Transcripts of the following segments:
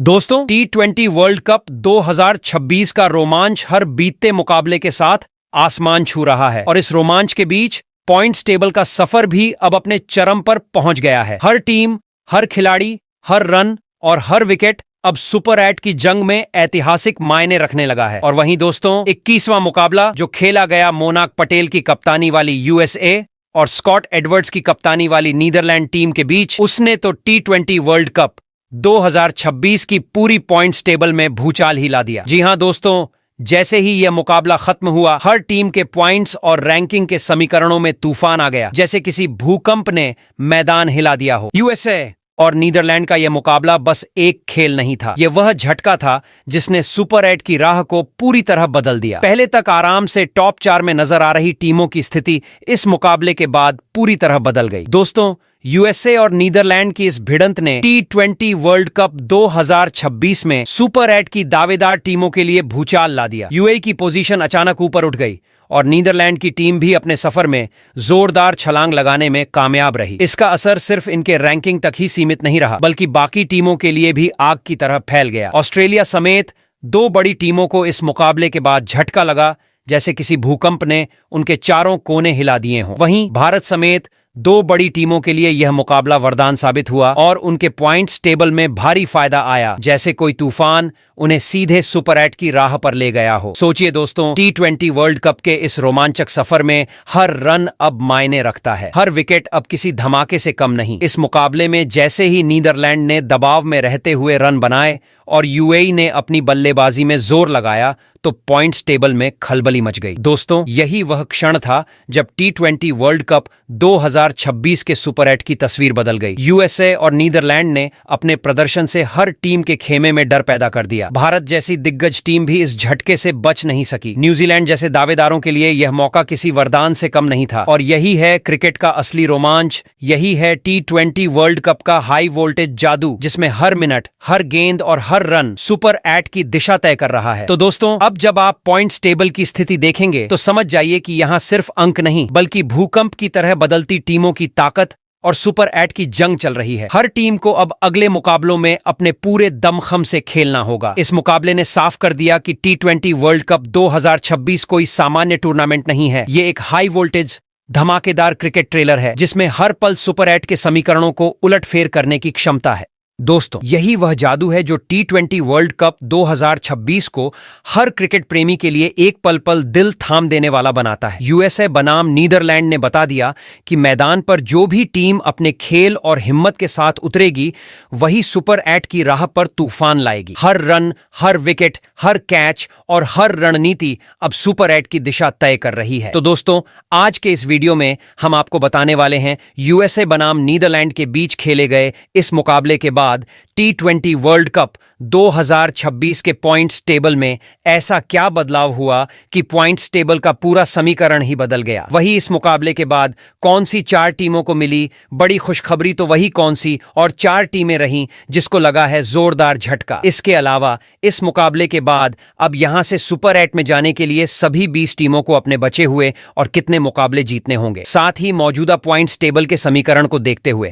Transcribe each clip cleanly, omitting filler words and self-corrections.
दोस्तों, T20 world cup 2026 का रोमांच हर बीतते मुकाबले के साथ आसमान छू रहा है और इस रोमांच के बीच पॉइंट्स टेबल का सफर भी अब अपने चरम पर पहुंच गया है। हर टीम, हर खिलाड़ी, हर रन और हर विकेट अब सुपर 8 की जंग में ऐतिहासिक मायने रखने लगा है। और वहीं दोस्तों, 21वां मुकाबला जो खेला गया मोनाक पटेल की कप्तानी वाली यूएसए और स्कॉट एडवर्ड्स की कप्तानी वाली नीदरलैंड टीम के बीच, उसने तो T20 वर्ल्ड कप 2026 की पूरी पॉइंट्स टेबल में भूचाल ही ला दिया। जी हां दोस्तों, जैसे ही यह मुकाबला खत्म हुआ, हर टीम के पॉइंट्स और रैंकिंग के समीकरणों में तूफान आ गया, जैसे किसी भूकंप ने मैदान हिला दिया हो। यूएसए और नीदरलैंड का यह मुकाबला बस एक खेल नहीं था, यह वह झटका था जिसने सुपर 8 की राह को पूरी तरह बदल दिया। पहले तक आराम से टॉप 4 में नजर आ रही टीमों की स्थिति इस मुकाबले के बाद पूरी तरह बदल गई। दोस्तों, यूएसए और नीदरलैंड की इस भिड़ंत ने T20 वर्ल्ड कप 2026 में सुपर 8 की दावेदार टीमों के लिए भूचाल ला दिया। यूएई की पोजीशन अचानक ऊपर उठ गई और नीदरलैंड की टीम भी अपने सफर में जोरदार छलांग लगाने में कामयाब रही। इसका असर सिर्फ इनके रैंकिंग तक ही सीमित नहीं रहा, बल्कि बाकी टीमों के लिए भी आग की तरह फैल गया। ऑस्ट्रेलिया समेत 2 बड़ी टीमों को इस मुकाबले के बाद झटका लगा, जैसे किसी भूकंप ने उनके चारों कोने हिला दिए हों। वहीं भारत समेत 2 बड़ी टीमों के लिए यह मुकाबला वरदान साबित हुआ और उनके पॉइंट्स टेबल में भारी फायदा आया, जैसे कोई तूफान उन्हें सीधे सुपर 8 की राह पर ले गया हो। सोचिए दोस्तों, T20 वर्ल्ड कप के इस रोमांचक सफर में हर रन अब मायने रखता है, हर विकेट अब किसी धमाके से कम नहीं। इस मुकाबले में जैसे ही नीदरलैंड ने दबाव में रहते हुए रन बनाए और यूएई ने अपनी बल्लेबाजी में जोर लगाया, तो पॉइंट्स टेबल में खलबली मच गई। दोस्तों, यही वह क्षण था जब T20 वर्ल्ड कप 2026 के सुपर 8 की तस्वीर बदल गई। यूएसए और नीदरलैंड ने अपने प्रदर्शन से हर टीम के खेमे में डर पैदा कर दिया। भारत जैसी दिग्गज टीम भी इस झटके से बच नहीं सकी। न्यूजीलैंड जैसे दावेदारों के लिए यह मौका किसी वरदान से कम नहीं था। और यही है क्रिकेट का असली रोमांच, यही है T20 वर्ल्ड कप का हाई वोल्टेज जादू, जिसमें हर मिनट, हर गेंद और हर रन सुपर 8 की दिशा तय कर रहा है। तो दोस्तों, अब जब आप पॉइंट्स टेबल की स्थिति देखेंगे तो समझ जाइए कि यहां सिर्फ अंक नहीं, बल्कि भूकंप की तरह बदलती टीमों की ताकत और सुपर 8 की जंग चल रही है। हर टीम को अब अगले मुकाबलों में अपने पूरे दमखम से खेलना होगा। इस मुकाबले ने साफ कर दिया कि T20 वर्ल्ड कप 2026 कोई सामान्य टूर्नामेंट नहीं है। ये एक हाई वोल्टेज धमाकेदार क्रिकेट ट्रेलर है, जिसमें हर पल सुपर 8 के समीकरणों को उलटफेर करने की क्षमता है। दोस्तों, यही वह जादू है जो T20 वर्ल्ड कप 2026 को हर क्रिकेट प्रेमी के लिए एक पल पल दिल थाम देने वाला बनाता है। यूएसए बनाम नीदरलैंड ने बता दिया कि मैदान पर जो भी टीम अपने खेल और हिम्मत के साथ उतरेगी, वही सुपर 8 की राह पर तूफान लाएगी। हर रन, हर विकेट, हर कैच और हर रणनीति अब सुपर 8 की दिशा तय कर रही है। तो दोस्तों, आज के इस वीडियो में हम आपको बताने वाले हैं यूएसए बनाम नीदरलैंड के बीच खेले गए इस मुकाबले के बाद T20 वर्ल्ड कप 2026 के पॉइंट्स टेबल में ऐसा क्या बदलाव हुआ कि पॉइंट्स टेबल का पूरा समीकरण ही बदल गया। वही इस मुकाबले के बाद कौन सी 4 टीमों को मिली बड़ी खुशखबरी, तो वही कौन सी और 4 टीमें रहीं जिसको लगा है जोरदार झटका। इसके अलावा इस मुकाबले के बाद अब यहां से सुपर 8 में जाने के लिए सभी 20 टीमों को अपने बचे हुए और कितने मुकाबले जीतने होंगे, साथ ही मौजूदा पॉइंट्स टेबल के समीकरण को देखते हुए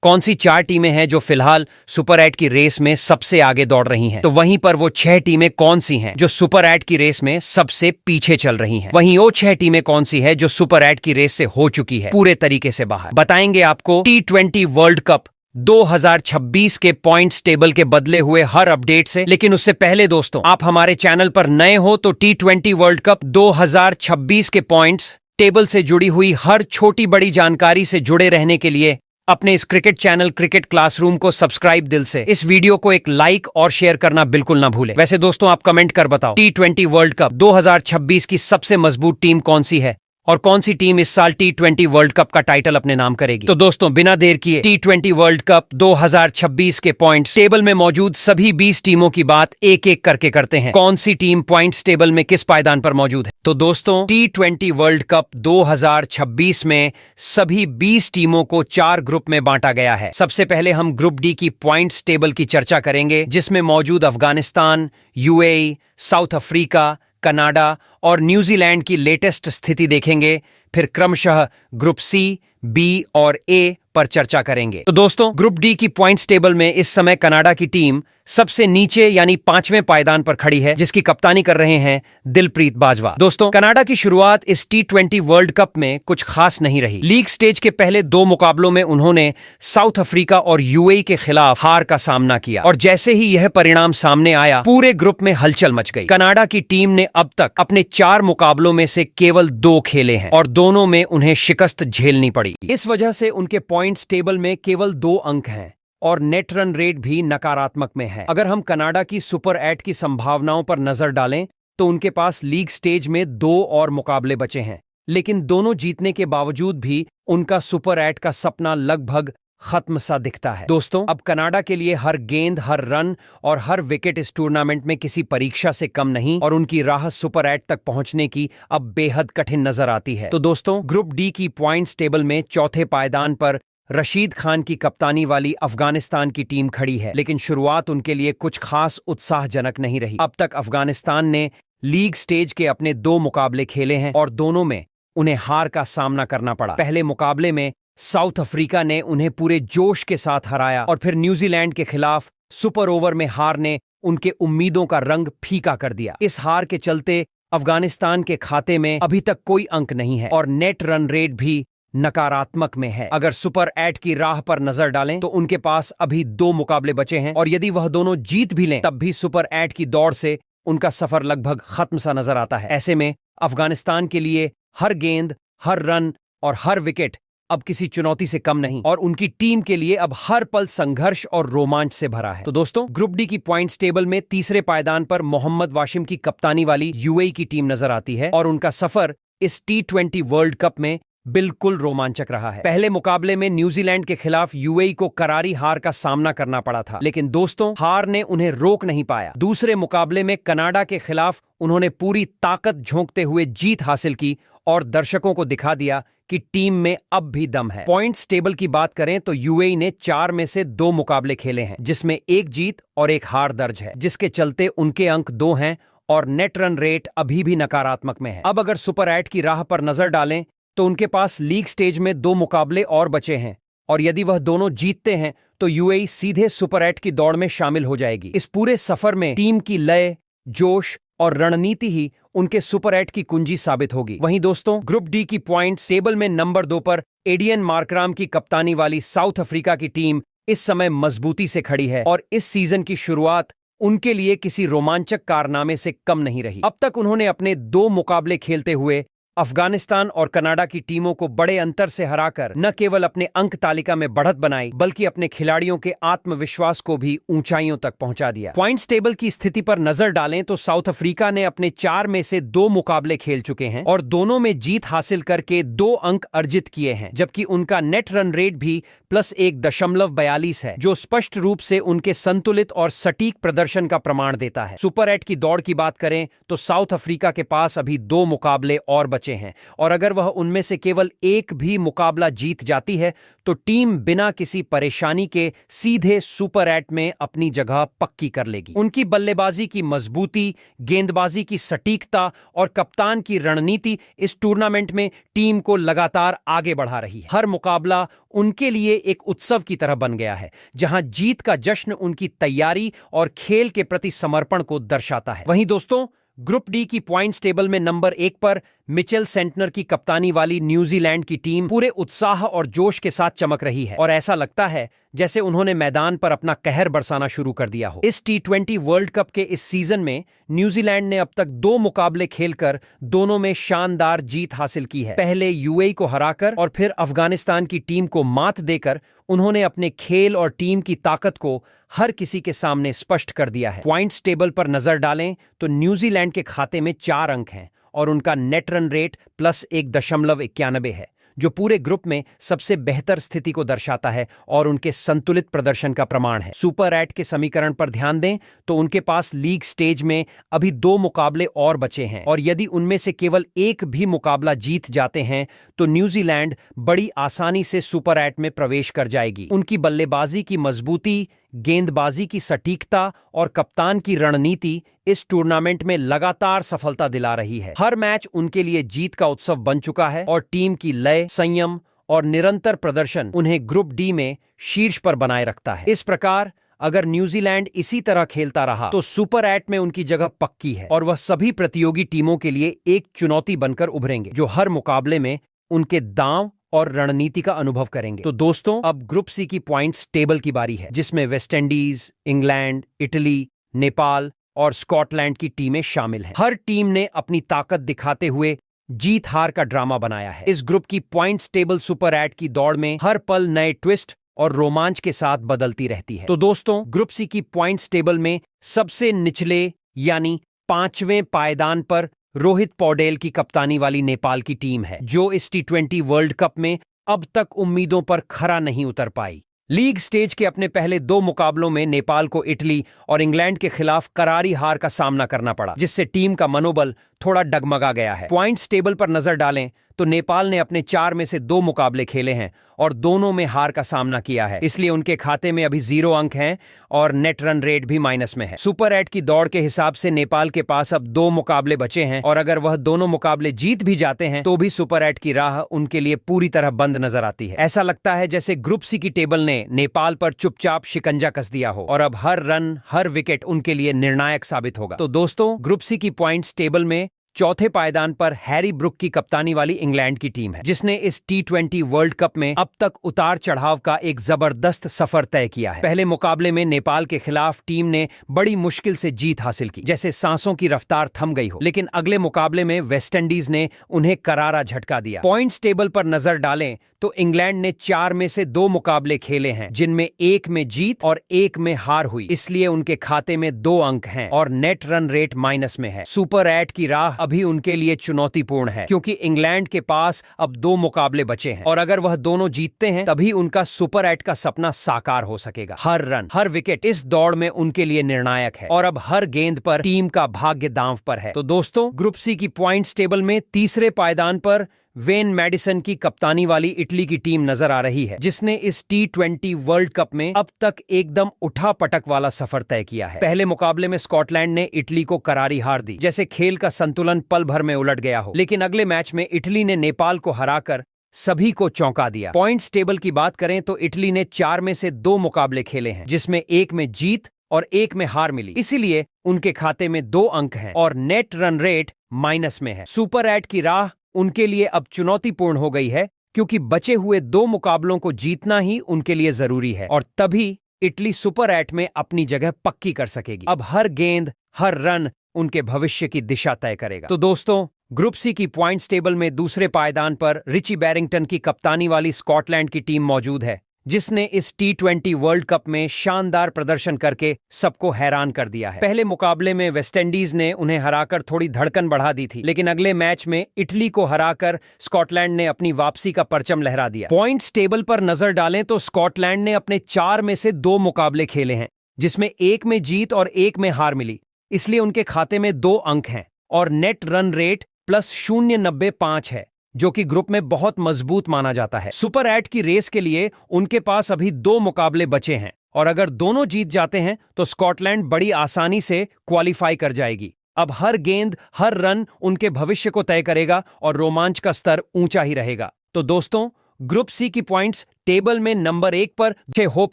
कौन सी 4 टीमें हैं जो फिलहाल सुपर 8 की रेस में सबसे आगे दौड़ रही हैं, तो वहीं पर वो 6 टीमें कौन सी हैं जो सुपर 8 की रेस में सबसे पीछे चल रही हैं, वहीं वो 6 टीमें कौन सी है जो सुपर 8 की रेस से हो चुकी है पूरे तरीके से बाहर। बताएंगे आपको T20 वर्ल्ड कप 2026 के पॉइंट्स टेबल के बदले हुए हर अपडेट से। लेकिन उससे पहले दोस्तों, आप हमारे चैनल पर नए हो तो T20 वर्ल्ड कप 2026 के पॉइंट्स टेबल से जुड़ी हुई हर छोटी बड़ी जानकारी से जुड़े रहने के लिए अपने इस क्रिकेट चैनल क्रिकेट क्लासरूम को सब्सक्राइब दिल से, इस वीडियो को एक लाइक और शेयर करना बिल्कुल ना भूलें। वैसे दोस्तों, आप कमेंट कर बताओ T20 वर्ल्ड कप 2026 की सबसे मजबूत टीम कौन सी है और कौन सी टीम इस साल T20 वर्ल्ड कप का टाइटल अपने नाम करेगी। तो दोस्तों, बिना देर किए T20 वर्ल्ड कप 2026 के पॉइंट्स टेबल में मौजूद सभी 20 टीमों की बात एक एक करके करते हैं। कौन सी टीम पॉइंट्स टेबल में किस पायदान पर मौजूद है। तो दोस्तों, T20 वर्ल्ड कप 2026 में सभी 20 टीमों को 4 ग्रुप में बांटा गया है। सबसे पहले हम ग्रुप डी की पॉइंट्स टेबल की चर्चा करेंगे, जिसमें मौजूद Afghanistan, UAE, south Africa, Canada और न्यूजीलैंड की लेटेस्ट स्थिति देखेंगे। फिर क्रमशः ग्रुप सी, बी और ए पर चर्चा करेंगे। तो दोस्तों, ग्रुप डी की पॉइंट्स टेबल में इस समय कनाडा की टीम सबसे नीचे यानी 5वें पायदान पर खड़ी है, जिसकी कप्तानी कर रहे हैं दिलप्रीत बाजवा। दोस्तों, कनाडा की शुरुआत इस T20 वर्ल्ड कप में कुछ खास नहीं रही। लीग स्टेज के पहले 2 मुकाबलों में उन्होंने साउथ अफ्रीका और यूएई के खिलाफ हार का सामना किया और जैसे ही यह परिणाम सामने आया, पूरे ग्रुप में हलचल मच गई। कनाडा की टीम ने अब तक अपने 4 मुकाबलों में से केवल 2 खेले हैं और दोनों में उन्हें शिकस्त झेलनी पड़ी। इस वजह से उनके पॉइंट्स टेबल में केवल 2 अंक हैं और नेट रन रेट भी नकारात्मक में है। अगर हम कनाडा की सुपर 8 की संभावनाओं पर नजर डालें तो उनके पास लीग स्टेज में 2 और मुकाबले बचे हैं, लेकिन दोनों जीतने के बावजूद भी उनका सुपर 8 का सपना लगभग खत्म सा दिखता है। दोस्तों, अब कनाडा के लिए हर गेंद, हर रन और हर विकेट इस टूर्नामेंट में किसी परीक्षा से कम नहीं और उनकी राह सुपर 8 तक पहुंचने की अब बेहद कठिन नजर आती है। तो दोस्तों, ग्रुप डी की पॉइंट्स टेबल में चौथे पायदान पर रशीद खान की कप्तानी वाली अफगानिस्तान की टीम खड़ी है, लेकिन शुरुआत उनके लिए कुछ खास उत्साहजनक नहीं रही। अब तक अफगानिस्तान ने लीग स्टेज के अपने 2 मुकाबले खेले हैं और दोनों में उन्हें हार का सामना करना पड़ा। पहले मुकाबले में साउथ अफ्रीका ने उन्हें पूरे जोश के साथ हराया और फिर न्यूजीलैंड के खिलाफ सुपर ओवर में हार ने उनके उम्मीदों का रंग फीका कर दिया। इस हार के चलते अफगानिस्तान के खाते में अभी तक कोई अंक नहीं है और नेट रन रेट भी नकारात्मक में है। अगर सुपर 8 की राह पर नजर डालें तो उनके पास अभी 2 मुकाबले बचे हैं और यदि वह दोनों जीत भी लें तब भी सुपर 8 की दौड़ से उनका सफर लगभग खत्म सा नजर आता है। ऐसे में अफगानिस्तान के लिए हर गेंद, हर रन और हर विकेट अब किसी चुनौती से कम नहीं और उनकी टीम के लिए अब हर पल संघर्ष और रोमांच से भरा है। तो दोस्तों, ग्रुप डी की पॉइंट्स टेबल में तीसरे पायदान पर मोहम्मद वाशिम की कप्तानी वाली यूएई की टीम नजर आती है और उनका सफर इस T20 वर्ल्ड कप में बिल्कुल रोमांचक रहा है। पहले मुकाबले में न्यूजीलैंड के खिलाफ यूएई को करारी हार का सामना करना पड़ा था, लेकिन दोस्तों, हार ने उन्हें रोक नहीं पाया। दूसरे मुकाबले में कनाडा के खिलाफ उन्होंने पूरी ताकत झोंकते हुए जीत हासिल की और दर्शकों को दिखा दिया कि टीम में अब भी दम है। पॉइंट्स टेबल की बात करें तो यूएई ने 4 में से 2 मुकाबले खेले हैं, जिसमें 1 जीत और 1 हार दर्ज है, जिसके चलते उनके अंक 2 हैं और नेट रन रेट अभी भी नकारात्मक में है। अब अगर सुपर 8 की राह पर नजर डालें तो उनके पास लीग स्टेज में 2 मुकाबले और बचे हैं और यदि वह दोनों जीतते हैं तो यूएई सीधे सुपर 8 की दौड़ में शामिल हो जाएगी। इस पूरे सफर में टीम की लय, जोश और रणनीति ही उनके सुपर 8 की कुंजी साबित होगी। वहीं दोस्तों, ग्रुप डी की पॉइंट्स टेबल में नंबर 2 पर एडियन मार्कराम की कप्तानी वाली साउथ अफ्रीका की टीम इस समय मजबूती से खड़ी है और इस सीजन की शुरुआत उनके लिए किसी रोमांचक कारनामे से कम नहीं रही। अब तक उन्होंने अपने 2 मुकाबले खेलते हुए अफगानिस्तान और कनाडा की टीमों को बड़े अंतर से हराकर न केवल अपने अंक तालिका में बढ़त बनाई, बल्कि अपने खिलाड़ियों के आत्मविश्वास को भी ऊंचाइयों तक पहुंचा दिया। पॉइंट्स टेबल की स्थिति पर नजर डालें तो साउथ अफ्रीका ने अपने 4 में से 2 मुकाबले खेल चुके हैं और दोनों में जीत हासिल करके 2 अंक अर्जित किए हैं, जबकि उनका नेट रन रेट भी +1.42 है, जो स्पष्ट रूप से उनके संतुलित और सटीक प्रदर्शन का प्रमाण देता है। सुपर 8 की दौड़ की बात करें तो साउथ अफ्रीका के पास अभी 2 मुकाबले और बचे हैं और अगर वह उनमें से केवल 1 भी मुकाबला जीत जाती है तो टीम बिना किसी परेशानी के सीधे सुपर 8 में अपनी जगह पक्की कर लेगी। उनकी बल्लेबाजी की मजबूती, गेंदबाजी की सटीकता और कप्तान की रणनीति इस टूर्नामेंट में टीम को लगातार आगे बढ़ा रही है। हर मुकाबला उनके लिए एक उत्सव की तरह बन गया है, जहां जीत का जश्न उनकी तैयारी और खेल के प्रति समर्पण को दर्शाता है। वहीं दोस्तों, ग्रुप डी की पॉइंट्स टेबल में नंबर 1 पर मिचेल सेंटनर की कप्तानी वाली न्यूजीलैंड की टीम पूरे उत्साह और जोश के साथ चमक रही है और ऐसा लगता है जैसे उन्होंने मैदान पर अपना कहर बरसाना शुरू कर दिया हो। इस T20 वर्ल्ड कप के इस सीजन में न्यूजीलैंड ने अब तक 2 मुकाबले खेलकर दोनों में शानदार जीत हासिल की है। पहले यूएई को हराकर और फिर अफगानिस्तान की टीम को मात देकर उन्होंने अपने खेल और टीम की ताकत को हर किसी के सामने स्पष्ट कर दिया है। पॉइंट्स टेबल पर नजर डालें तो न्यूजीलैंड के खाते में 4 अंक हैं और उनका नेट रन रेट +1.91 है, जो पूरे ग्रुप में सबसे बेहतर स्थिति को दर्शाता है और उनके संतुलित प्रदर्शन का प्रमाण है। सुपर 8 के समीकरण पर ध्यान दें तो उनके पास लीग स्टेज में अभी 2 मुकाबले और बचे हैं और यदि उनमें से केवल 1 भी मुकाबला जीत जाते हैं तो न्यूजीलैंड बड़ी आसानी से सुपर 8 में प्रवेश कर जाएगी। उनकी बल्लेबाजी की मजबूती, गेंदबाजी की सटीकता और कप्तान की रणनीति इस टूर्नामेंट में लगातार सफलता दिला रही है। हर मैच उनके लिए जीत का उत्सव बन चुका है और टीम की लय, संयम और निरंतर प्रदर्शन उन्हें ग्रुप डी में शीर्ष पर बनाए रखता है। इस प्रकार अगर न्यूजीलैंड इसी तरह खेलता रहा तो सुपर 8 में उनकी जगह पक्की है और वह सभी प्रतियोगी टीमों के लिए एक चुनौती बनकर उभरेंगे, जो हर मुकाबले में उनके दांव और रणनीति का अनुभव करेंगे। तो दोस्तों, अब ग्रुप सी की पॉइंट्स टेबल की बारी है, जिसमें वेस्टइंडीज, इंग्लैंड, इटली, नेपाल और स्कॉटलैंड की टीमें शामिल हैं। हर टीम ने अपनी ताकत दिखाते हुए जीत हार का ड्रामा बनाया है। इस ग्रुप की पॉइंट्स टेबल सुपर 8 की दौड़ में हर पल नए ट्विस्ट और रोमांच के साथ बदलती रहती है। तो दोस्तों, ग्रुप सी की पॉइंट्स टेबल में सबसे निचले यानी 5वें पायदान पर रोहित पौडेल की कप्तानी वाली नेपाल की टीम है, जो इस T20 वर्ल्ड कप में अब तक उम्मीदों पर खरा नहीं उतर पाई। लीग स्टेज के अपने पहले 2 मुकाबलों में नेपाल को इटली और इंग्लैंड के खिलाफ करारी हार का सामना करना पड़ा, जिससे टीम का मनोबल थोड़ा डगमगा गया है। पॉइंट्स टेबल पर नजर डालें तो नेपाल ने अपने 4 में से 2 मुकाबले खेले हैं और दोनों में हार का सामना किया है, इसलिए उनके खाते में अभी 0 अंक हैं और नेट रन रेट भी माइनस में है। सुपर 8 की दौड़ के हिसाब से नेपाल के पास अब 2 मुकाबले बचे हैं और अगर वह दोनों मुकाबले जीत भी जाते हैं तो भी सुपर 8 की राह उनके लिए पूरी तरह बंद नजर आती है। ऐसा लगता है जैसे ग्रुप सी की टेबल ने नेपाल पर चुपचाप शिकंजा कस दिया हो और अब हर रन, हर विकेट उनके लिए निर्णायक साबित होगा। तो दोस्तों, ग्रुप सी की पॉइंट्स टेबल में चौथे पायदान पर हैरी ब्रुक की कप्तानी वाली इंग्लैंड की टीम है, जिसने इस T20 वर्ल्ड कप में अब तक उतार चढ़ाव का एक जबरदस्त सफर तय किया है। पहले मुकाबले में नेपाल के खिलाफ टीम ने बड़ी मुश्किल से जीत हासिल की, जैसे सांसों की रफ्तार थम गई हो, लेकिन अगले मुकाबले में वेस्टइंडीज ने उन्हें करारा झटका दिया। पॉइंट्स टेबल पर नजर डालें तो इंग्लैंड ने 4 में से 2 मुकाबले खेले हैं, जिनमें 1 में जीत और 1 में हार हुई, इसलिए उनके खाते में 2 अंक हैं और नेट रन रेट माइनस में है। सुपर 8 की राह अभी उनके लिए चुनौतीपूर्ण है, क्योंकि इंग्लैंड के पास अब 2 मुकाबले बचे हैं और अगर वह दोनों जीतते हैं तभी उनका सुपर 8 का सपना साकार हो सकेगा। हर रन, हर विकेट इस दौड़ में उनके लिए निर्णायक है और अब हर गेंद पर टीम का भाग्य दांव पर है। तो दोस्तों, ग्रुप सी की पॉइंट्स टेबल में तीसरे पायदान पर वेन मैडिसन की कप्तानी वाली इटली की टीम नजर आ रही है, जिसने इस T20 वर्ल्ड कप में अब तक एकदम उठापटक वाला सफर तय किया है। पहले मुकाबले में स्कॉटलैंड ने इटली को करारी हार दी, जैसे खेल का संतुलन पल भर में उलट गया हो, लेकिन अगले मैच में इटली ने नेपाल को हराकर सभी को चौंका दिया। पॉइंट्स टेबल की बात करें तो इटली ने 4 में से 2 मुकाबले खेले हैं, जिसमें 1 में जीत और 1 में हार मिली, इसीलिए उनके खाते में 2 अंक हैं और नेट रन रेट माइनस में है। सुपर 8 की राह उनके लिए अब चुनौतीपूर्ण हो गई है, क्योंकि बचे हुए 2 मुकाबलों को जीतना ही उनके लिए जरूरी है और तभी इटली सुपर 8 में अपनी जगह पक्की कर सकेगी। अब हर गेंद, हर रन उनके भविष्य की दिशा तय करेगा। तो दोस्तों, ग्रुप सी की पॉइंट्स टेबल में दूसरे पायदान पर रिची बैरिंगटन की कप्तानी वाली स्कॉटलैंड की टीम मौजूद है, जिसने इस T20 वर्ल्ड कप में शानदार प्रदर्शन करके सबको हैरान कर दिया है। पहले मुकाबले में वेस्टइंडीज ने उन्हें हराकर थोड़ी धड़कन बढ़ा दी थी, लेकिन अगले मैच में इटली को हराकर स्कॉटलैंड ने अपनी वापसी का परचम लहरा दिया। पॉइंट्स टेबल पर नजर डालें तो स्कॉटलैंड ने अपने 4 में से 2 मुकाबले खेले हैं, जिसमें 1 में जीत और 1 में हार मिली, इसलिए उनके खाते में 2 अंक हैं और नेट रन रेट +0.95 है, जो कि ग्रुप में बहुत मजबूत माना जाता है। सुपर 8 की रेस के लिए उनके पास अभी 2 मुकाबले बचे हैं और अगर दोनों जीत जाते हैं तो स्कॉटलैंड बड़ी आसानी से क्वालिफाई कर जाएगी। अब हर गेंद, हर रन उनके भविष्य को तय करेगा और रोमांच का स्तर ऊंचा ही रहेगा। तो दोस्तों, ग्रुप सी की पॉइंट्स टेबल में नंबर 1 पर होप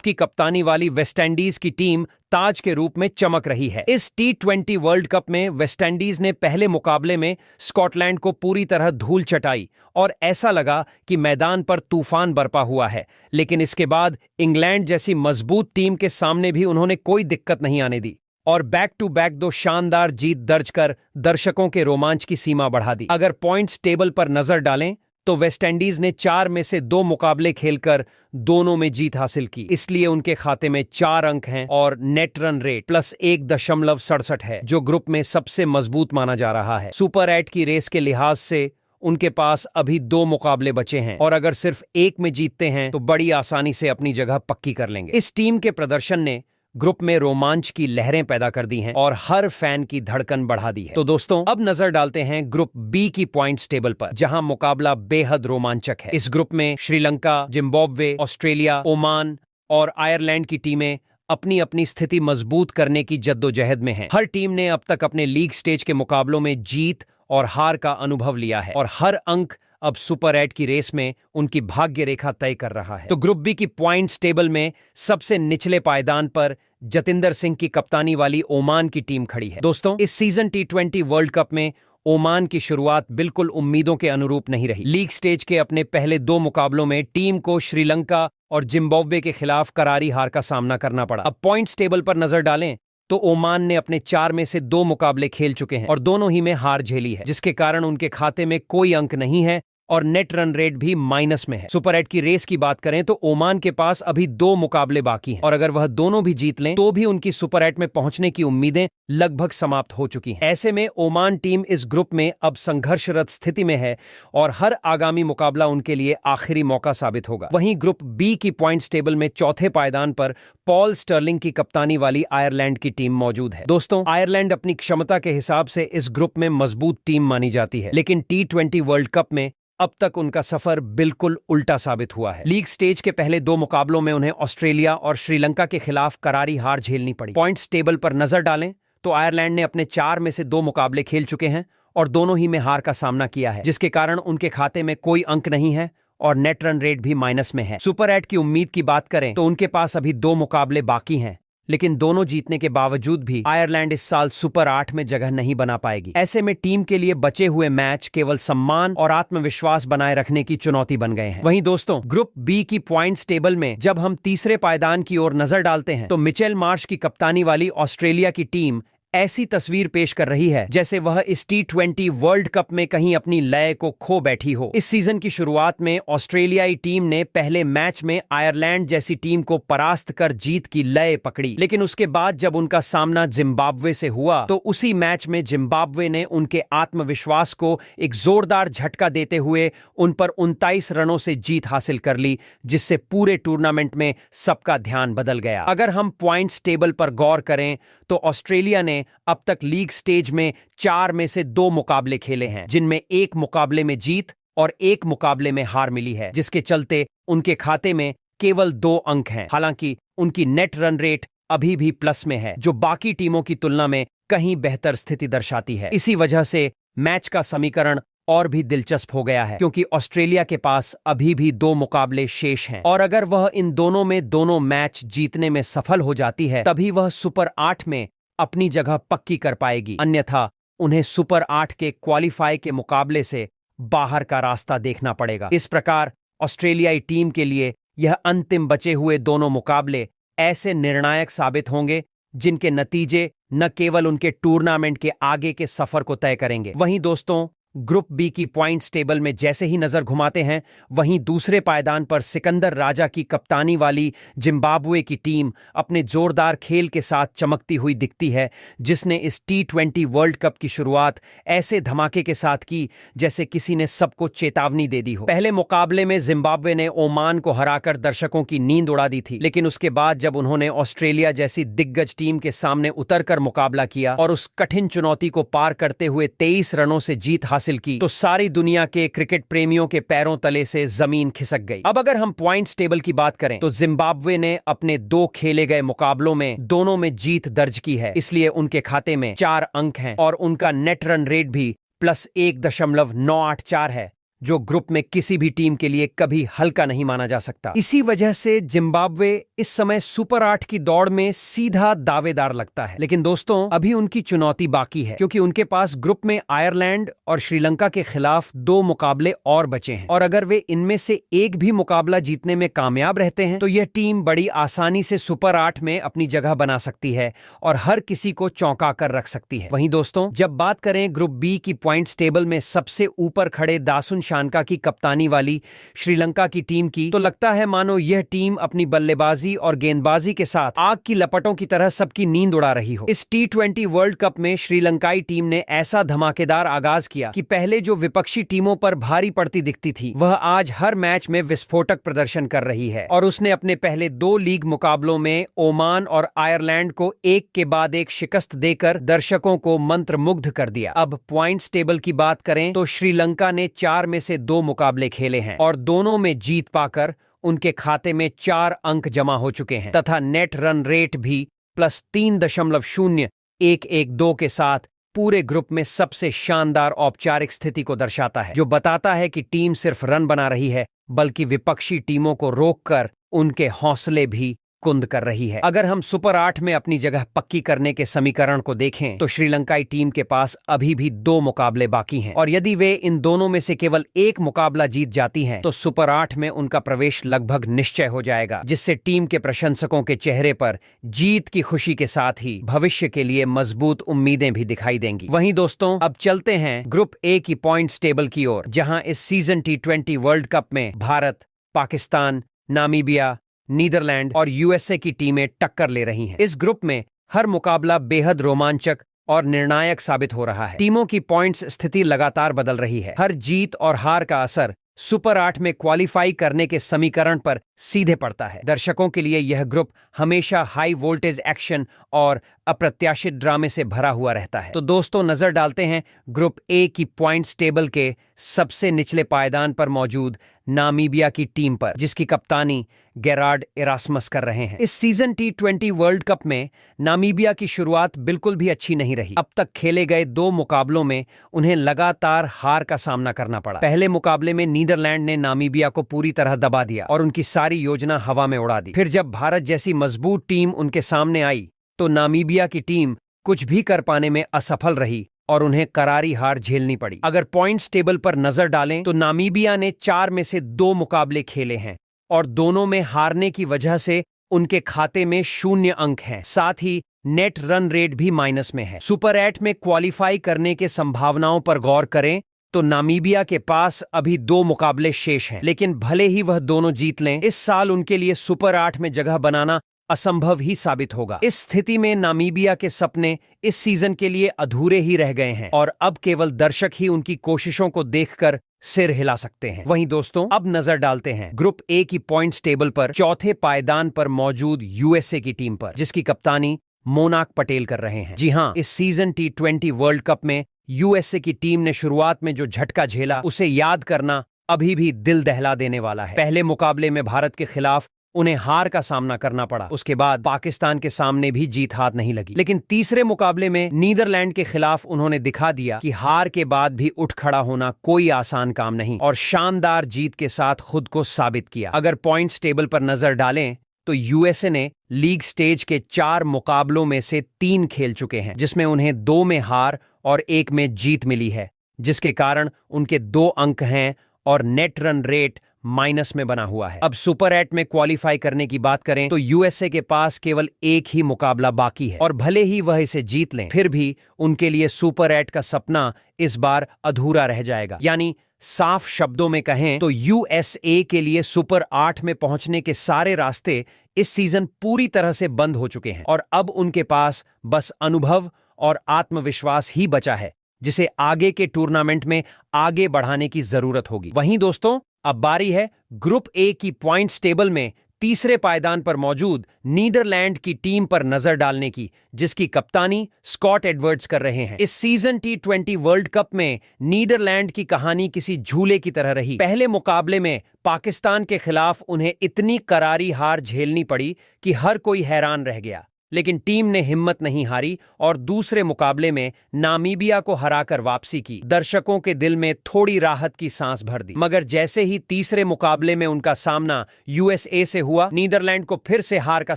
की कप्तानी वाली वेस्टइंडीज की टीम ताज के रूप में चमक रही है। इस T20 वर्ल्ड कप में वेस्टइंडीज ने पहले मुकाबले में स्कॉटलैंड को पूरी तरह धूल चटाई और ऐसा लगा कि मैदान पर तूफान बरपा हुआ है, लेकिन इसके बाद इंग्लैंड जैसी मजबूत टीम के सामने भी उन्होंने कोई दिक्कत नहीं आने दी और बैक टू बैक 2 शानदार जीत दर्ज कर दर्शकों के रोमांच की सीमा बढ़ा दी। अगर पॉइंट्स टेबल पर नजर डालें तो वेस्टइंडीज ने 4 में से 2 मुकाबले खेलकर दोनों में जीत हासिल की, इसलिए उनके खाते में 4 अंक हैं और नेट रन रेट +1.67 है, जो ग्रुप में सबसे मजबूत माना जा रहा है। सुपर 8 की रेस के लिहाज से उनके पास अभी 2 मुकाबले बचे हैं और अगर सिर्फ 1 में जीतते हैं तो बड़ी आसानी से अपनी जगह पक्की कर लेंगे। इस टीम के प्रदर्शन ने ग्रुप में रोमांच की लहरें पैदा कर दी हैं और हर फैन की धड़कन बढ़ा दी है। तो दोस्तों, अब नजर डालते हैं ग्रुप बी की पॉइंट्स टेबल पर, जहां मुकाबला बेहद रोमांचक है। इस ग्रुप में श्रीलंका, जिम्बाब्वे, ऑस्ट्रेलिया, ओमान और आयरलैंड की टीमें अपनी अपनी स्थिति मजबूत करने की जद्दोजहद में हैं। हर टीम ने अब तक अपने लीग स्टेज के मुकाबलों में जीत और हार का अनुभव लिया है और हर अंक अब सुपर 8 की रेस में उनकी भाग्य रेखा तय कर रहा है। तो ग्रुप बी की पॉइंट्स टेबल में सबसे निचले पायदान पर जतिंदर सिंह की कप्तानी वाली ओमान की टीम खड़ी है। दोस्तों, इस सीजन T20 वर्ल्ड कप में ओमान की शुरुआत बिल्कुल उम्मीदों के अनुरूप नहीं रही। लीग स्टेज के अपने पहले 2 मुकाबलों में टीम को श्रीलंका और जिम्बाब्वे के खिलाफ करारी हार का सामना करना पड़ा। अब पॉइंट्स टेबल पर नजर डालें तो ओमान ने अपने 4 में से 2 मुकाबले खेल चुके हैं और दोनों ही में हार झेली है, जिसके कारण उनके खाते में कोई अंक नहीं है और नेट रन रेट भी माइनस में है। सुपर 8 की रेस की बात करें तो ओमान के पास अभी 2 मुकाबले बाकी हैं और अगर वह दोनों भी जीत लें तो भी उनकी सुपर 8 में पहुंचने की उम्मीदें लगभग समाप्त हो चुकी हैं। ऐसे में ओमान टीम इस ग्रुप में अब संघर्षरत स्थिति में है और हर आगामी मुकाबला उनके लिए आखिरी मौका साबित होगा। वहीं ग्रुप बी की पॉइंट्स टेबल में चौथे पायदान पर पॉल स्टर्लिंग की कप्तानी वाली आयरलैंड की टीम मौजूद है। दोस्तों, आयरलैंड अपनी क्षमता के हिसाब से इस ग्रुप में मजबूत टीम मानी जाती है, लेकिन T20 वर्ल्ड कप में अब तक उनका सफर बिल्कुल उल्टा साबित हुआ है। लीग स्टेज के पहले 2 मुकाबलों में उन्हें ऑस्ट्रेलिया और श्रीलंका के खिलाफ करारी हार झेलनी पड़ी। पॉइंट्स टेबल पर नजर डालें तो आयरलैंड ने अपने 4 में से 2 मुकाबले खेल चुके हैं और दोनों ही में हार का सामना किया है, जिसके कारण उनके खाते में कोई अंक नहीं है और नेट रन रेट भी माइनस में है। सुपर 8 की उम्मीद की बात करें तो उनके पास अभी 2 मुकाबले बाकी हैं, लेकिन दोनों जीतने के बावजूद भी आयरलैंड इस साल सुपर 8 में जगह नहीं बना पाएगी। ऐसे में टीम के लिए बचे हुए मैच केवल सम्मान और आत्मविश्वास बनाए रखने की चुनौती बन गए हैं। वहीं दोस्तों, ग्रुप बी की पॉइंट्स टेबल में जब हम तीसरे पायदान की ओर नजर डालते हैं तो मिचेल मार्श की कप्तानी वाली ऑस्ट्रेलिया की टीम ऐसी तस्वीर पेश कर रही है जैसे वह इस T20 वर्ल्ड कप में कहीं अपनी लय को खो बैठी हो। इस सीजन की शुरुआत में ऑस्ट्रेलियाई टीम ने पहले मैच में आयरलैंड जैसी टीम को परास्त कर जीत की लय पकड़ी, लेकिन उसके बाद जब उनका सामना जिम्बाब्वे से हुआ तो उसी मैच में जिम्बाब्वे ने उनके आत्मविश्वास को एक जोरदार झटका देते हुए उन पर 29 रनों से जीत हासिल कर ली, जिससे पूरे टूर्नामेंट में सबका ध्यान बदल गया। अगर हम पॉइंट्स टेबल पर गौर करें तो ऑस्ट्रेलिया ने अब तक लीग स्टेज में 4 में से 2 मुकाबले खेले हैं, जिनमें 1 मुकाबले में जीत और 1 मुकाबले में हार मिली है, जिसके चलते उनके खाते में केवल 2 अंक हैं। हालांकि उनकी नेट रन रेट अभी भी प्लस में है, जो बाकी टीमों की तुलना में कहीं बेहतर स्थिति दर्शाती है। इसी वजह से मैच का समीकरण और भी दिलचस्प हो गया है, क्योंकि ऑस्ट्रेलिया के पास अभी भी 2 मुकाबले शेष हैं और अगर वह इन दोनों में दोनों मैच जीतने में सफल हो जाती है तभी वह सुपर 8 में अपनी जगह पक्की कर पाएगी, अन्यथा उन्हें सुपर 8 के क्वालिफाई के मुकाबले से बाहर का रास्ता देखना पड़ेगा। इस प्रकार ऑस्ट्रेलियाई टीम के लिए यह अंतिम बचे हुए दोनों मुकाबले ऐसे निर्णायक साबित होंगे जिनके नतीजे न केवल उनके टूर्नामेंट के आगे के सफर को तय करेंगे। वहीं दोस्तों, ग्रुप बी की पॉइंट्स टेबल में जैसे ही नजर घुमाते हैं वहीं दूसरे पायदान पर सिकंदर राजा की कप्तानी वाली जिम्बाब्वे की टीम अपने जोरदार खेल के साथ चमकती हुई दिखती है, जिसने इस T20 वर्ल्ड कप की शुरुआत ऐसे धमाके के साथ की जैसे किसी ने सबको चेतावनी दे दी हो। पहले मुकाबले में जिम्बाब्वे ने ओमान को हराकर दर्शकों की नींद उड़ा दी थी, लेकिन उसके बाद जब उन्होंने ऑस्ट्रेलिया जैसी दिग्गज टीम के सामने उतरकर मुकाबला किया और उस कठिन चुनौती को पार करते हुए 23 रनों से जीत हासिल की तो सारी दुनिया के क्रिकेट प्रेमियों के पैरों तले से जमीन खिसक गई। अब अगर हम पॉइंट्स टेबल की बात करें तो जिम्बाब्वे ने अपने 2 खेले गए मुकाबलों में दोनों में जीत दर्ज की है, इसलिए उनके खाते में 4 अंक हैं और उनका नेट रन रेट भी +1.984 है, जो ग्रुप में किसी भी टीम के लिए कभी हल्का नहीं माना जा सकता। इसी वजह से जिम्बाब्वे इस समय सुपर 8 की दौड़ में सीधा दावेदार लगता है। लेकिन दोस्तों, अभी उनकी चुनौती बाकी है, क्योंकि उनके पास ग्रुप में आयरलैंड और श्रीलंका के खिलाफ 2 मुकाबले और बचे हैं और अगर वे इनमें से एक भी मुकाबला जीतने में कामयाब रहते हैं तो यह टीम बड़ी आसानी से सुपर 8 में अपनी जगह बना सकती है और हर किसी को चौंका कर रख सकती है। वहीं दोस्तों, जब बात करें ग्रुप बी की पॉइंट्स टेबल में सबसे ऊपर खड़े दासुन शानका की कप्तानी वाली श्रीलंका की टीम की, तो लगता है मानो यह टीम अपनी बल्लेबाजी और गेंदबाजी के साथ आग की लपटों की तरह सबकी नींद उड़ा रही हो। इस T20 वर्ल्ड कप में श्रीलंकाई टीम ने ऐसा धमाकेदार आगाज किया कि पहले जो विपक्षी टीमों पर भारी पड़ती दिखती थी वह आज हर मैच में विस्फोटक प्रदर्शन कर रही है और उसने अपने पहले 2 लीग मुकाबलों में ओमान और आयरलैंड को एक के बाद एक शिकस्त देकर दर्शकों को मंत्रमुग्ध कर दिया। अब पॉइंट्स टेबल की बात करें तो श्रीलंका ने 4 में से 2 मुकाबले खेले हैं और दोनों में जीत पाकर उनके खाते में 4 अंक जमा हो चुके हैं तथा नेट रन रेट भी +3.0112 के साथ पूरे ग्रुप में सबसे शानदार औपचारिक स्थिति को दर्शाता है, जो बताता है कि टीम सिर्फ रन बना रही है बल्कि विपक्षी टीमों को रोककर उनके हौसले भी कुंद कर रही है। अगर हम सुपर 8 में अपनी जगह पक्की करने के समीकरण को देखें तो श्रीलंकाई टीम के पास अभी भी 2 मुकाबले बाकी हैं और यदि वे इन दोनों में से केवल एक मुकाबला जीत जाती हैं तो सुपर 8 में उनका प्रवेश लगभग निश्चय हो जाएगा, जिससे टीम के प्रशंसकों के चेहरे पर जीत की खुशी के साथ ही भविष्य के लिए मजबूत उम्मीदें भी दिखाई देंगी। वहीं दोस्तों, अब चलते हैं ग्रुप ए की पॉइंट्स टेबल की ओर, जहां इस सीजन T20 वर्ल्ड कप में भारत, पाकिस्तान, नामीबिया, नीदरलैंड और यूएसए की टीमें टक्कर ले रही हैं। इस ग्रुप में हर मुकाबला बेहद रोमांचक और निर्णायक साबित हो रहा है। टीमों की पॉइंट्स स्थिति लगातार बदल रही है। हर जीत और हार का असर सुपर 8 में क्वालिफाई करने के समीकरण पर सीधे पड़ता है। दर्शकों के लिए यह ग्रुप हमेशा हाई वोल्टेज एक्शन और अप्रत्याशित ड्रामे से भरा हुआ रहता है। तो दोस्तों, नजर डालते हैं ग्रुप ए की पॉइंट्स टेबल के सबसे निचले पायदान पर मौजूद नामीबिया की टीम पर, जिसकी कप्तानी गेरार्ड इरास्मस कर रहे हैं। इस सीजन T20 वर्ल्ड कप में नामीबिया की शुरुआत बिल्कुल भी अच्छी नहीं रही। अब तक खेले गए 2 मुकाबलों में उन्हें लगातार हार का सामना करना पड़ा। पहले मुकाबले में नीदरलैंड ने नामीबिया को पूरी तरह दबा दिया और उनकी सारी योजना हवा में उड़ा दी। फिर जब भारत जैसी मजबूत टीम उनके सामने आई तो नामीबिया की टीम कुछ भी कर पाने में असफल रही और उन्हें करारी हार झेलनी पड़ी। अगर पॉइंट्स टेबल पर नजर डालें तो नामीबिया ने 4 में से 2 मुकाबले खेले हैं और दोनों में हारने की वजह से उनके खाते में 0 अंक हैं। साथ ही नेट रन रेट भी माइनस में है। सुपर 8 में क्वालिफाई करने के संभावनाओं पर गौर करें तो नामीबिया के पास अभी 2 मुकाबले शेष हैं, लेकिन भले ही वह दोनों जीत लें, इस साल उनके लिए सुपर 8 में जगह बनाना असंभव ही साबित होगा। इस स्थिति में नामीबिया के सपने इस सीजन के लिए अधूरे ही रह गए हैं और अब केवल दर्शक ही उनकी कोशिशों को देखकर सिर हिला सकते हैं। वहीं दोस्तों, अब नजर डालते हैं ग्रुप ए की पॉइंट्स टेबल पर चौथे पायदान पर मौजूद यूएसए की टीम पर, जिसकी कप्तानी मोनाक पटेल कर रहे हैं। जी हां, इस सीजन T20 वर्ल्ड कप में यूएसए की टीम ने शुरुआत में जो झटका झेला उसे याद करना अभी भी दिल दहला देने वाला है। पहले मुकाबले में भारत के खिलाफ उन्हें हार का सामना करना पड़ा। उसके बाद पाकिस्तान के सामने भी जीत हाथ नहीं लगी, लेकिन तीसरे मुकाबले में नीदरलैंड के खिलाफ उन्होंने दिखा दिया कि हार के बाद भी उठ खड़ा होना कोई आसान काम नहीं और शानदार जीत के साथ खुद को साबित किया। अगर पॉइंट्स टेबल पर नजर डालें तो यूएसए ने लीग स्टेज के 4 मुकाबलों में से 3 खेल चुके हैं, जिसमें उन्हें 2 में हार और 1 में जीत मिली है, जिसके कारण उनके 2 अंक हैं और नेट रन रेट माइनस में बना हुआ है। अब सुपर 8 में क्वालिफाई करने की बात करें तो यूएसए के पास केवल 1 ही मुकाबला बाकी है और भले ही वह इसे जीत लें, फिर भी उनके लिए सुपर 8 का सपना इस बार अधूरा रह जाएगा। यानी साफ शब्दों में कहें तो यूएसए के लिए सुपर 8 में पहुंचने के सारे रास्ते इस सीजन पूरी तरह से बंद हो चुके हैं और अब उनके पास बस अनुभव और आत्मविश्वास ही बचा है, जिसे आगे के टूर्नामेंट में आगे बढ़ाने की जरूरत होगी। वहीं दोस्तों, अब बारी है ग्रुप ए की पॉइंट्स टेबल में तीसरे पायदान पर मौजूद नीदरलैंड की टीम पर नजर डालने की, जिसकी कप्तानी स्कॉट एडवर्ड्स कर रहे हैं। इस सीजन T20 वर्ल्ड कप में नीदरलैंड की कहानी किसी झूले की तरह रही। पहले मुकाबले में पाकिस्तान के खिलाफ उन्हें इतनी करारी हार झेलनी पड़ी कि हर कोई हैरान रह गया, लेकिन टीम ने हिम्मत नहीं हारी और दूसरे मुकाबले में नामीबिया को हराकर वापसी की। दर्शकों के दिल में थोड़ी राहत की सांस भर दी। मगर जैसे ही तीसरे मुकाबले में उनका सामना यूएसए से हुआ, नीदरलैंड को फिर से हार का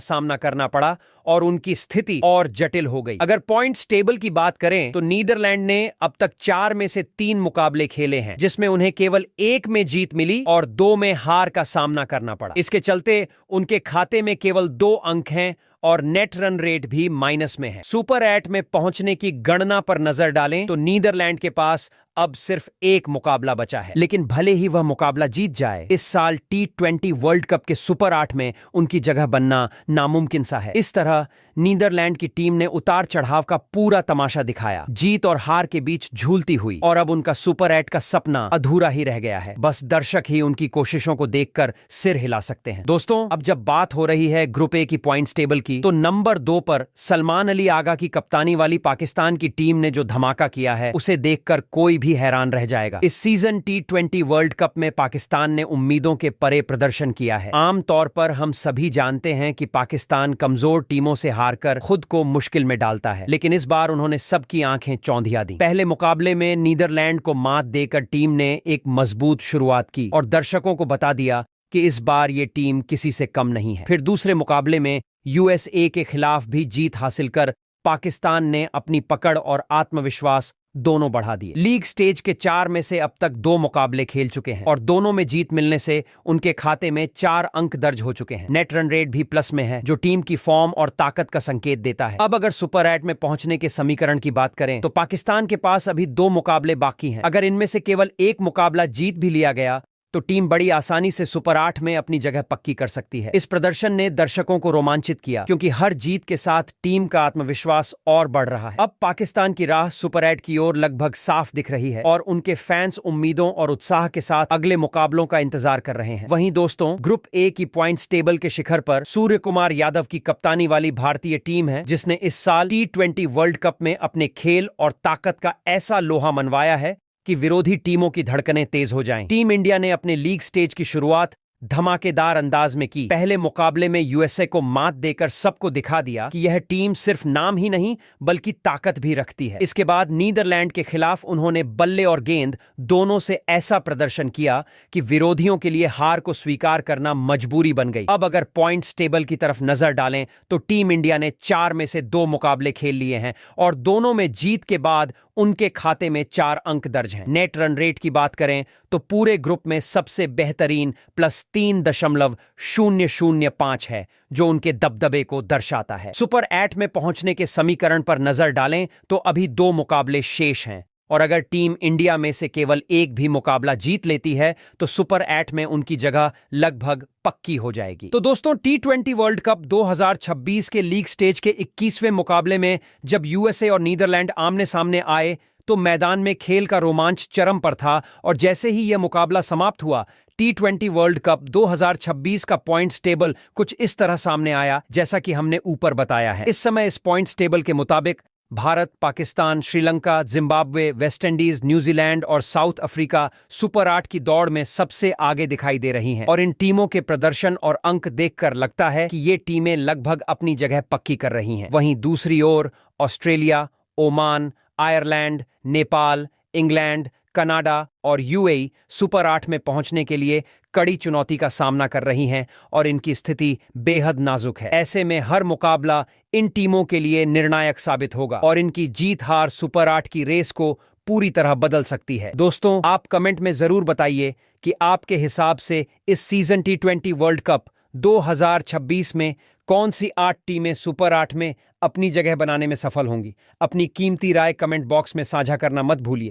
सामना करना पड़ा और उनकी स्थिति और जटिल हो गई। अगर पॉइंट्स टेबल की बात करें तो नीदरलैंड ने अब तक 4 में से 3 मुकाबले खेले हैं, जिसमें उन्हें केवल 1 में जीत मिली और 2 में हार का सामना करना पड़ा। इसके चलते उनके खाते में केवल 2 अंक हैं और नेट रन रेट भी माइनस में है। सुपर 8 में पहुंचने की गणना पर नजर डालें तो नीदरलैंड के पास अब सिर्फ 1 मुकाबला बचा है, लेकिन भले ही वह मुकाबला जीत जाए, इस साल T20 वर्ल्ड कप के सुपर 8 में उनकी जगह बनना नामुमकिन सा है। इस तरह नीदरलैंड की टीम ने उतार चढ़ाव का पूरा तमाशा दिखाया, जीत और हार के बीच झूलती हुई, और अब उनका सुपर 8 का सपना अधूरा ही रह गया है। बस दर्शक ही उनकी कोशिशों को देखकर सिर हिला सकते हैं। दोस्तों, अब जब बात हो रही है ग्रुप ए की पॉइंट्स टेबल की, तो नंबर 2 पर सलमान अली आगा की कप्तानी वाली पाकिस्तान की टीम ने जो धमाका किया है, उसे देखकर कोई भी हैरान रह जाएगा। इस सीजन T20 वर्ल्ड कप में पाकिस्तान ने उम्मीदों के परे प्रदर्शन किया है। आमतौर पर हम सभी जानते हैं कि पाकिस्तान कमजोर टीमों से हारकर खुद को मुश्किल में डालता है, लेकिन इस बार उन्होंने सबकी आंखें चौंधिया दी। पहले मुकाबले में नीदरलैंड को मात देकर टीम ने एक मजबूत शुरुआत की और दर्शकों को बता दिया कि इस बार ये टीम किसी से कम नहीं है। फिर दूसरे मुकाबले में USA के खिलाफ भी जीत हासिल कर पाकिस्तान ने अपनी पकड़ और आत्मविश्वास दोनों बढ़ा दिए। लीग स्टेज के 4 में से अब तक 2 मुकाबले खेल चुके हैं और दोनों में जीत मिलने से उनके खाते में 4 अंक दर्ज हो चुके हैं। नेट रन रेट भी प्लस में है, जो टीम की फॉर्म और ताकत का संकेत देता है। अब अगर सुपर 8 में पहुंचने के समीकरण की बात करें तो पाकिस्तान के पास अभी 2 मुकाबले बाकी हैं। अगर इनमें से केवल 1 मुकाबला जीत भी लिया गया तो टीम बड़ी आसानी से सुपर 8 में अपनी जगह पक्की कर सकती है। इस प्रदर्शन ने दर्शकों को रोमांचित किया, क्योंकि हर जीत के साथ टीम का आत्मविश्वास और बढ़ रहा है। अब पाकिस्तान की राह सुपर 8 की ओर लगभग साफ दिख रही है और उनके फैंस उम्मीदों और उत्साह के साथ अगले मुकाबलों का इंतजार कर रहे हैं। वहीं दोस्तों, ग्रुप ए की पॉइंट्स टेबल के शिखर पर सूर्य कुमार यादव की कप्तानी वाली भारतीय टीम है, जिसने इस साल T20 वर्ल्ड कप में अपने खेल और ताकत का ऐसा लोहा मनवाया है कि विरोधी टीमों की धड़कनें तेज हो जाएं। टीम इंडिया ने अपने लीग स्टेज की शुरुआत धमाकेदार अंदाज में की। पहले मुकाबले में USA को मात देकर सबको दिखा दिया कि यह टीम सिर्फ नाम ही नहीं बल्कि ताकत भी रखती है। इसके बाद नीदरलैंड के खिलाफ उन्होंने बल्ले और गेंद दोनों से ऐसा प्रदर्शन किया कि विरोधियों के लिए हार को स्वीकार करना मजबूरी बन गई। अब अगर पॉइंट्स टेबल की तरफ नजर डालें तो टीम इंडिया ने 4 में से 2 मुकाबले खेल लिए हैं और दोनों में जीत के बाद उनके खाते में 4 अंक दर्ज हैं। नेट रन रेट की बात करें तो पूरे ग्रुप में सबसे बेहतरीन +3.005 है, जो उनके दबदबे को दर्शाता है। सुपर 8 में पहुंचने के समीकरण पर नजर डालें तो अभी 2 मुकाबले शेष हैं और अगर टीम इंडिया में से केवल 1 भी मुकाबला जीत लेती है तो सुपर 8 में उनकी जगह लगभग पक्की हो जाएगी। तो दोस्तों, T20 वर्ल्ड कप 2026 के लीग स्टेज के 21वें मुकाबले में जब USA और नीदरलैंड आमने सामने आए तो मैदान में खेल का रोमांच चरम पर था और जैसे ही यह मुकाबला समाप्त हुआ, T20 वर्ल्ड कप 2026 का पॉइंट्स टेबल कुछ इस तरह सामने आया जैसा कि हमने ऊपर बताया है। इस समय इस पॉइंट्स टेबल के मुताबिक Bharat, Pakistan, Sri Lanka, Zimbabwe, West Indies, New Zealand और साउथ अफ्रीका सुपर 8 की दौड़ में सबसे आगे दिखाई दे रही हैं और इन टीमों के प्रदर्शन और अंक देखकर लगता है कि ये टीमें लगभग अपनी जगह पक्की कर रही हैं। वहीं दूसरी ओर Australia, Oman, Ireland, Nepal, England, Canada और UAE सुपर 8 में पहुंचने के लिए कड़ी चुनौती का सामना कर रही हैं और इनकी स्थिति बेहद नाजुक है। ऐसे में हर मुकाबला इन टीमों के लिए निर्णायक साबित होगा और इनकी जीत हार सुपर 8 की रेस को पूरी तरह बदल सकती है। दोस्तों, आप कमेंट में जरूर बताइए कि आपके हिसाब से इस सीजन T20 वर्ल्ड कप 2026 में कौन सी 8 टीमें सुपर 8 में अपनी जगह बनाने में सफल होंगी। अपनी कीमती राय कमेंट बॉक्स में साझा करना मत भूलिए।